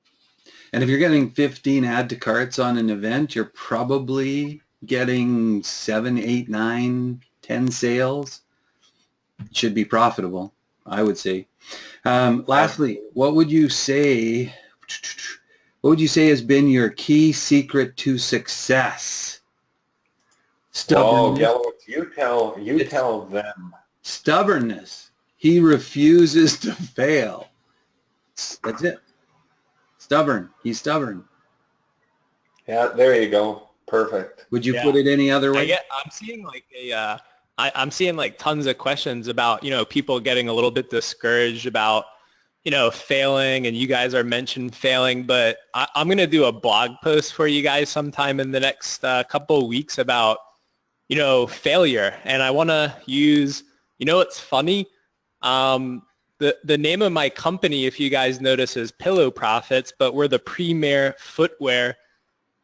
And if you're getting 15 add to carts on an event, you're probably getting 7, 8, 9, 10 sales. It should be profitable, I would say. Lastly, what would you say has been your key secret to success? Stubbornness. Oh, Gellowitz, you tell them. Stubbornness. He refuses to fail. That's it. Stubborn. He's stubborn. Yeah, there you go. Perfect. Would you put it any other way? I'm seeing like I'm seeing like tons of questions about, people getting a little bit discouraged about, failing, and you guys are mentioned failing, but I'm going to do a blog post for you guys sometime in the next couple of weeks about, failure. And I want to use, it's funny. The the name of my company, if you guys notice, is Pillow Profits, but we're the premier footwear.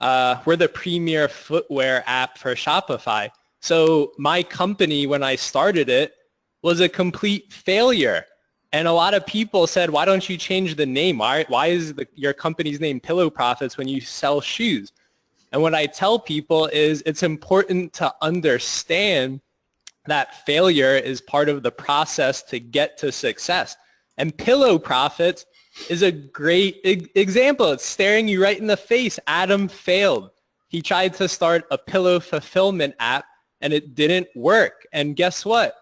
We're the premier footwear app for Shopify. So my company, when I started it, was a complete failure. And a lot of people said, why don't you change the name? Why is your company's name Pillow Profits when you sell shoes? And what I tell people is it's important to understand that failure is part of the process to get to success. And Pillow Profits is a great example. It's staring you right in the face. Adam failed. He tried to start a pillow fulfillment app and it didn't work. And guess what?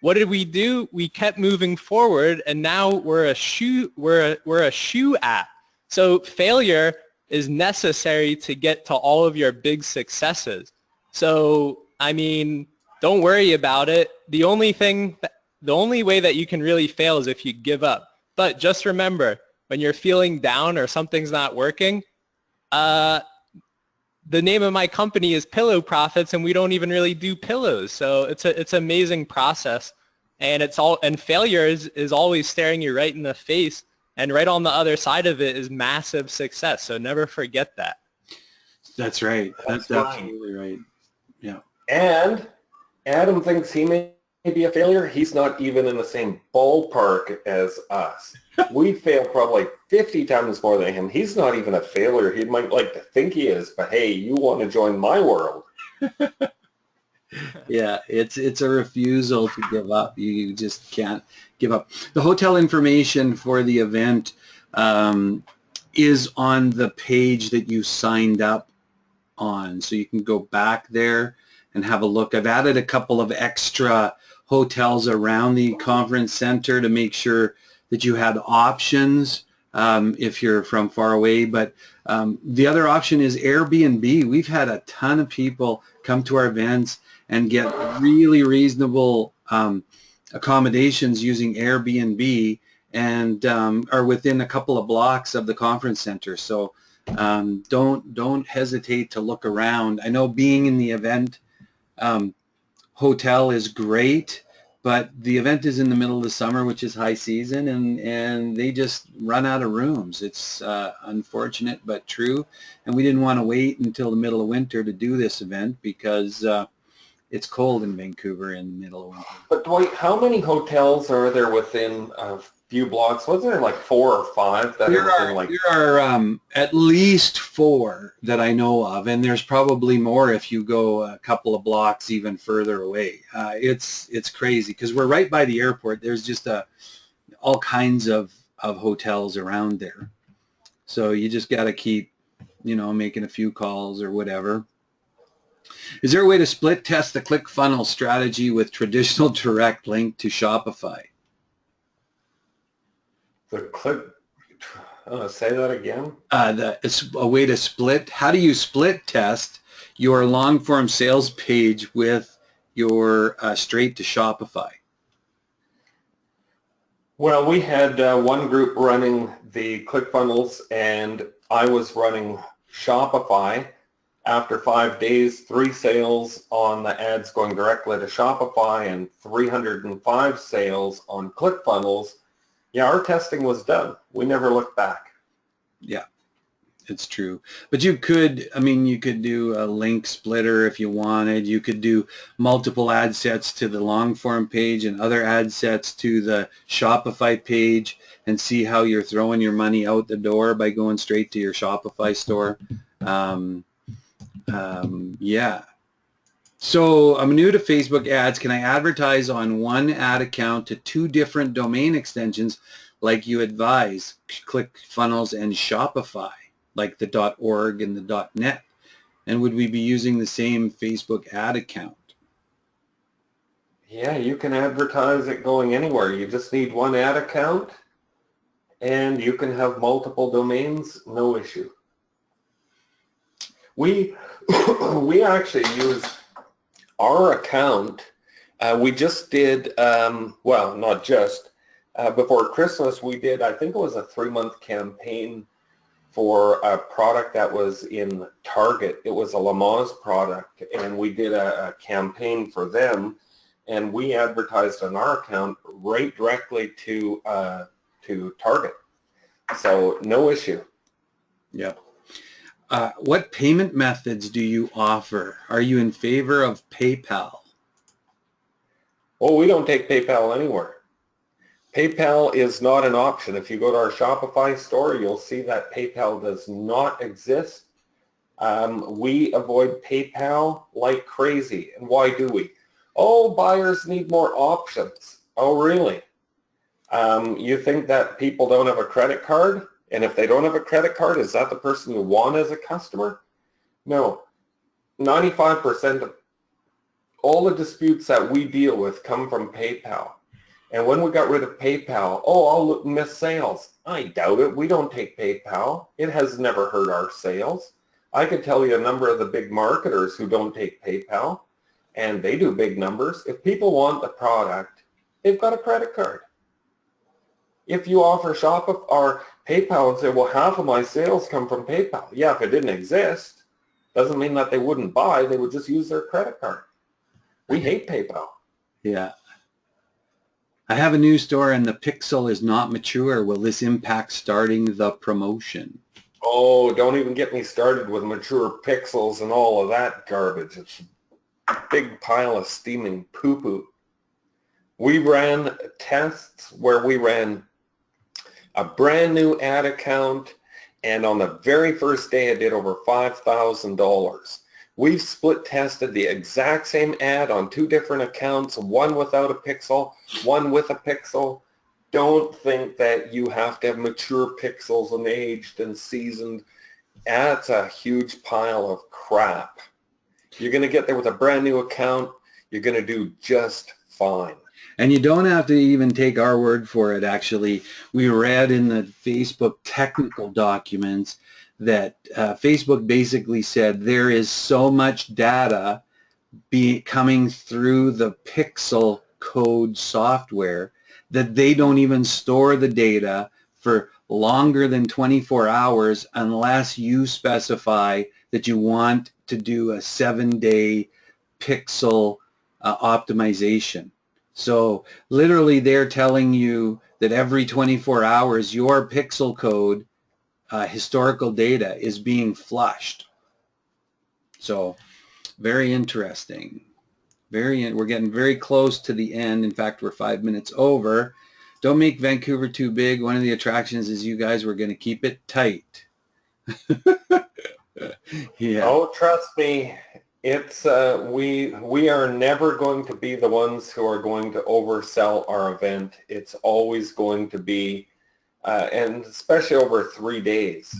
What did we do? We kept moving forward, and now we're a shoe app. So failure is necessary to get to all of your big successes. So I mean, don't worry about it. The only way that you can really fail is if you give up. But just remember, when you're feeling down or something's not working, the name of my company is Pillow Profits, and we don't even really do pillows. So it's an amazing process, and failure is always staring you right in the face, and right on the other side of it is massive success. So never forget that. That's right. That's absolutely right. Yeah. And Adam thinks he may be a failure. He's not even in the same ballpark as us. We fail probably 50 times more than him. He's not even a failure. He might like to think he is, but hey, you want to join my world. Yeah, it's a refusal to give up. You just can't give up. The hotel information for the event is on the page that you signed up on. So you can go back there and have a look. I've added a couple of extra hotels around the conference center to make sure that you had options if you're from far away. But the other option is Airbnb. We've had a ton of people come to our events and get really reasonable accommodations using Airbnb, and are within a couple of blocks of the conference center. So don't hesitate to look around. I know being in the event hotel is great, but the event is in the middle of the summer, which is high season, and they just run out of rooms. It's unfortunate but true, and we didn't want to wait until the middle of winter to do this event because it's cold in Vancouver in the middle of winter. But Dwight, how many hotels are there within a few blocks? Wasn't there like 4 or 5 that There are within like... There are at least 4 that I know of, and there's probably more if you go a couple of blocks even further away. It's crazy because we're right by the airport. There's just all kinds of hotels around there. So you just got to keep, making a few calls or whatever. Is there a way to split test the ClickFunnels strategy with traditional direct link to Shopify? Say that again? It's a way to split. How do you split test your long form sales page with your straight to Shopify? Well, we had one group running the ClickFunnels, and I was running Shopify. After 5 days, 3 sales on the ads going directly to Shopify and 305 sales on ClickFunnels. Yeah, our testing was done. We never looked back. Yeah, it's true. But you could do a link splitter if you wanted. You could do multiple ad sets to the long form page and other ad sets to the Shopify page and see how you're throwing your money out the door by going straight to your Shopify store. Yeah. So I'm new to Facebook ads. Can I advertise on one ad account to 2 different domain extensions like you advise, ClickFunnels and Shopify, like the .org and the .net? And would we be using the same Facebook ad account? Yeah, you can advertise it going anywhere. You just need one ad account and you can have multiple domains, no issue. We actually use our account. We just did, well, not just, before Christmas we did, I think it was a 3-month campaign for a product that was in Target. It was a Lamaze product, and we did a campaign for them, and we advertised on our account right directly to Target. So no issue. Yep. What payment methods do you offer? Are you in favor of PayPal? Well, we don't take PayPal anywhere. PayPal is not an option. If you go to our Shopify store, you'll see that PayPal does not exist. We avoid PayPal like crazy. And why do we? Oh, buyers need more options. Oh, really? You think that people don't have a credit card? And if they don't have a credit card, is that the person you want as a customer? No. 95% of all the disputes that we deal with come from PayPal. And when we got rid of PayPal, oh, I'll miss sales. I doubt it. We don't take PayPal. It has never hurt our sales. I could tell you a number of the big marketers who don't take PayPal, and they do big numbers. If people want the product, they've got a credit card. If you offer Shopify or PayPal and say, well, half of my sales come from PayPal. Yeah, if it didn't exist, doesn't mean that they wouldn't buy. They would just use their credit card. We hate PayPal. Yeah. I have a new store and the pixel is not mature. Will this impact starting the promotion? Oh, don't even get me started with mature pixels and all of that garbage. It's a big pile of steaming poo-poo. We ran tests where we ran a brand new ad account, and on the very first day it did over $5,000. We've split tested the exact same ad on 2 different accounts, one without a pixel, one with a pixel. Don't think that you have to have mature pixels and aged and seasoned. That's a huge pile of crap. You're going to get there with a brand new account. You're going to do just fine. And you don't have to even take our word for it, actually. We read in the Facebook technical documents that Facebook basically said there is so much data coming through the Pixel code software that they don't even store the data for longer than 24 hours unless you specify that you want to do a 7-day Pixel optimization. So literally they're telling you that every 24 hours your Pixel code historical data is being flushed. So very interesting. We're getting very close to the end. In fact, we're 5 minutes over. Don't make Vancouver too big. One of the attractions is you guys were going to keep it tight. Yeah. Oh, trust me. It's we are never going to be the ones who are going to oversell our event. It's always going to be, and especially over 3 days.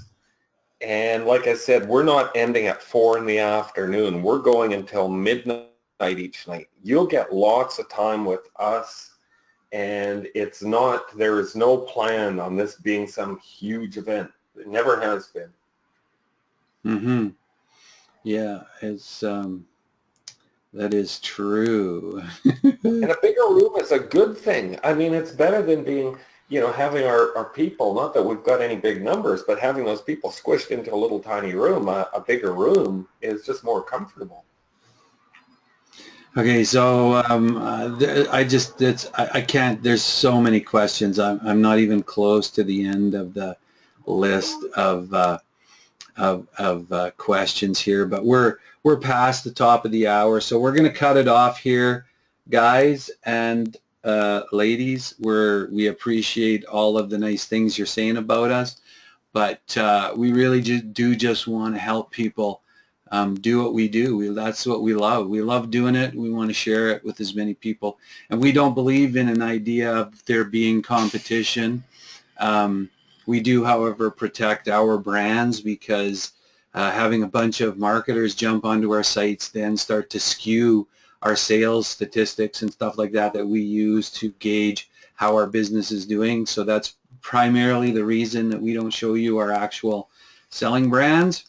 And like I said, we're not ending at 4 in the afternoon. We're going until midnight each night. You'll get lots of time with us, and there is no plan on this being some huge event. It never has been. Mm-hmm. Yeah, that is true. And a bigger room is a good thing. I mean, it's better than being, having our people, not that we've got any big numbers, but having those people squished into a little tiny room. A bigger room is just more comfortable. Okay, so I can't, there's so many questions. I'm not even close to the end of the list of questions here, but we're past the top of the hour, so we're going to cut it off here, guys and ladies. We appreciate all of the nice things you're saying about us, but we really just want to help people do what we do. That's what we love. We love doing it. We want to share it with as many people, and we don't believe in an idea of there being competition. We do, however, protect our brands, because having a bunch of marketers jump onto our sites then start to skew our sales statistics and stuff like that we use to gauge how our business is doing. So that's primarily the reason that we don't show you our actual selling brands.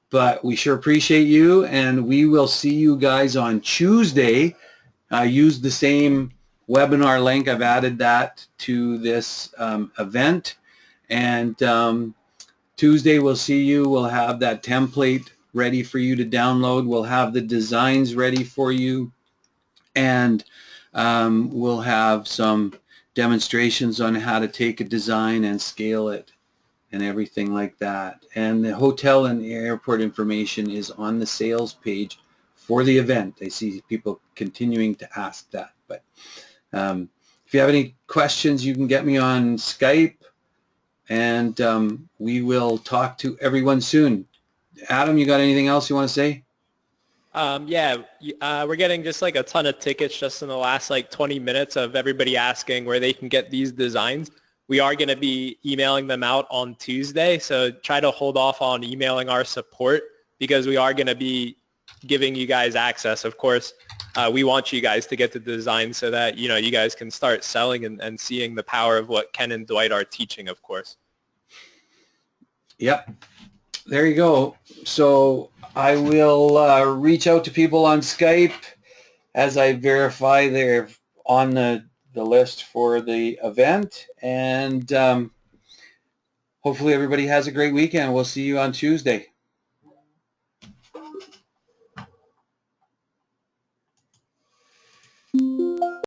But we sure appreciate you, and we will see you guys on Tuesday. Use the same webinar link. I've added that to this event. And Tuesday we'll see you. We'll have that template ready for you to download. We'll have the designs ready for you. And we'll have some demonstrations on how to take a design and scale it and everything like that. And the hotel and airport information is on the sales page for the event. I see people continuing to ask that. But if you have any questions, you can get me on Skype, and we will talk to everyone soon. Adam, you got anything else you want to say? Yeah, we're getting just like a ton of tickets just in the last like 20 minutes of everybody asking where they can get these designs. We are going to be emailing them out on Tuesday, so try to hold off on emailing our support because we are going to be giving you guys access. Of course, we want you guys to get the design so that, you know, you guys can start selling and seeing the power of what Ken and Dwight are teaching, of course. Yep. There you go. So I will reach out to people on Skype as I verify they're on the list for the event, and hopefully everybody has a great weekend. We'll see you on Tuesday.